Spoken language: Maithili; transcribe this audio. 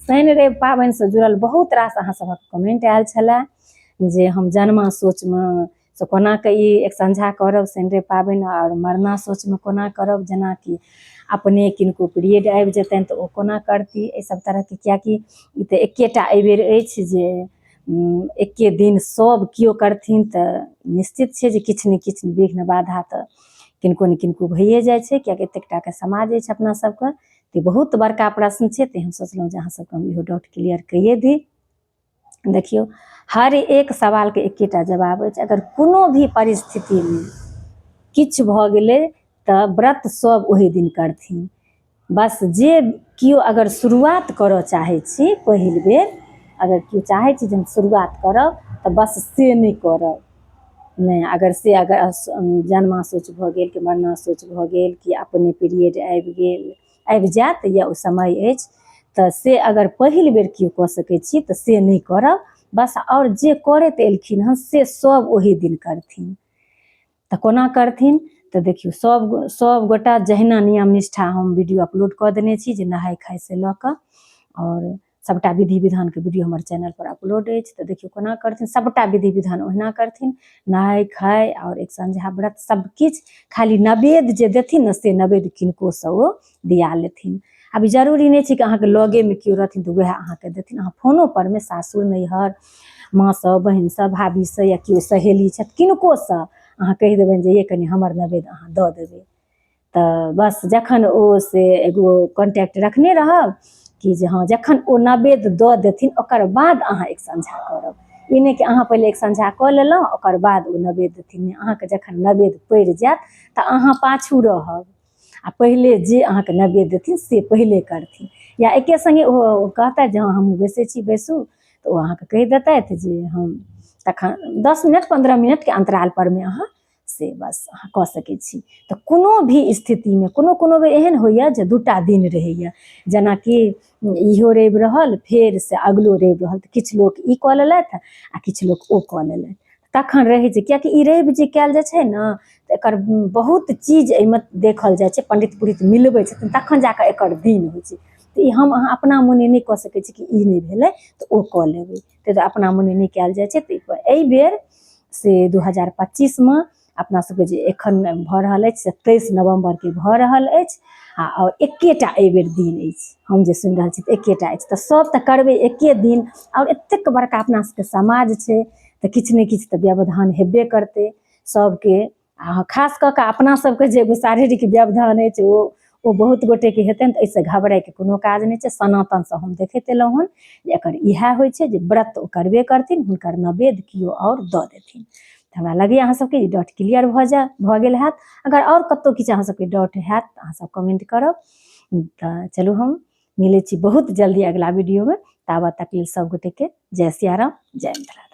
शनि रवि पाबनि से जुड़ल बहुत रास अहाँ सभक कमेंट आयल छलै जे हम जन्मा सोचमे से कोना कऽ ई एक संझा करब शनि रवि पाबनि, आओर मरना सोचमे कोना करब, जेनाकि अपने किनको पीरियड आबि जेतनि तऽ ओ कोना करती, एहि सब तरहके। किएकि ई तऽ एकेटा एहिबेर अछि जे एके दिन सब केओ करथिन तऽ निश्चित छै जे किछु ने किछु विघ्न बाधा तऽ किनको ने किनको भइए जाइ छै, किएकि एतेकटाके समाज अछि अपना सबके। तऽ बहुत बड़का प्रश्न छै, तऽ हम सोचलहुँ जे अहाँ सबके हम इहो डाउट क्लियर कैए दी। देखियौ, हर एक सवालके एकेटा जवाब अछि। अगर कोनो भी परिस्थितिमे किछु भऽ गेलै तऽ व्रत सब ओही दिन करथिन। बस जे केओ अगर शुरुआत करऽ चाहै छी पहिल बेर, अगर केओ चाहै छी जे हम शुरुआत करब तऽ बस से नहि करब। नहि, अगर से अगर जन्मा सोच भऽ गेल कि मरना सोच भऽ गेल कि अपने पीरियड आबि गेल, आबि जायत या ओ समय अछि, तऽ से अगर पहिल बेर केओ कऽ सकै छी तऽ से नहि करब बस। आओर जे करैत एलखिन हँ से सब ओही दिन करथिन। तऽ कोना करथिन तऽ देखियौ, सब गोटा जहिना नियम निष्ठा हम वीडियो अपलोड कऽ देने छी, जे नहाय खाय से लऽ कऽ आओर सबटा विधि विधानके वीडियो हमर चैनल पर अपलोड अछि। तऽ देखियौ कोना करथिन, सबटा विधि विधान ओहिना करथिन, नहाय खाय आओर एक संझा व्रत सबकिछु। खाली नवेद जे देथिन ने से नवेद किनकोसँ ओ दिया लेथिन। अभी जरूरी नहि छै कि अहाँके लगेमे केओ रहथिन तऽ वएह अहाँके देथिन। अहाँ फोनो परमे सासुर नैहर माँसँ बहिनसँ भाभीसँ या केओ सहेली छथि किनकोसँ अहाँ कहि देबनि जे ये कनि हमर नवेद अहाँ दऽ देबै। तऽ बस जखन ओ से एगो कॉन्टैक्ट रखने रहब कि जे हाँ जखन ओ नवेद दऽ देथिन ओकर बाद अहाँ एक संझा करब। ई नहि कि अहाँ पहिले एक संझा कऽ लेलहुँ ओकर बाद ओ नवेद देथिन, नहि, अहाँके जखन नवेद पड़ि जायत तऽ अहाँ पाछू रहब आ पहिले जे अहाँके नवेद देथिन से पहिले करथिन। या एके सङ्गे ओ कहतथि जे हाँ हम बैसै छी बैसू, तऽ ओ अहाँके कहि देतथि जे हम तखन 10 मिनट 15 मिनटके अन्तराल परमे अहाँ से बस अहाँ कऽ सकै छी। तऽ कोनो भी स्थितिमे कोनो बेर एहन होइए जे 2टा दिन रहैए, जेनाकि इहो रवि रहल फेर से अगलो रवि रहल, तऽ किछु लोक ई कऽ लेलथि आ किछु लोक ओ कऽ लेलथि। तखन रहै छै, किएकि ई रवि जे कयल जाइ छै ने तऽ एकर बहुत चीज एहिमे देखल जाइ छै, पंडित पुरोहित मिलबै छथिन तखन जाकऽ एकर दिन होइ छै। तऽ ई हम अहाँ अपना मोने नहि कऽ सकै छी कि ई नहि भेलै तऽ ओ कऽ लेबै, ताहि दुआरे अपना मोने नहि कयल जाइ छै। तऽ एहि बेर से 2025 में अपना सबके जे एखन भऽ रहल अछि से 23 नवम्बरके भऽ रहल अछि आओर एकेटा एहिबेर दिन अछि। हम जे सुनि रहल छी तऽ एकेटा अछि, तऽ सब तऽ करबै एके दिन। आओर एतेक बड़का अपना सबके समाज छै तऽ किछु ने किछु तऽ व्यवधान हेबे करतै सबके। आ खास कऽ कऽ अपना सबके जे एगो शारीरिक व्यवधान अछि ओ बहुत गोटेके हेतनि, तऽ एहिसँ घबराइके कोनो काज नहि छै। सनातनसँ हम देखैत एलहुँ हन जे एकर इएह होइ छै जे व्रत ओ करबे करथिन, हुनकर नवेद केओ आओर दऽ देथिन। तऽ हमरा लगैए अहाँ सबके ई डाउट क्लियर भऽ गेल हैत। अगर आओर कतहु किछु अहाँ सबके डाउट हैत तऽ अहाँ सब कमेंट करब। तऽ चलू हम मिलै छी बहुत जल्दी अगिला वीडियोमे, ताबत तक लेल सब गोटेके जय सिया राम, जय मिथिला।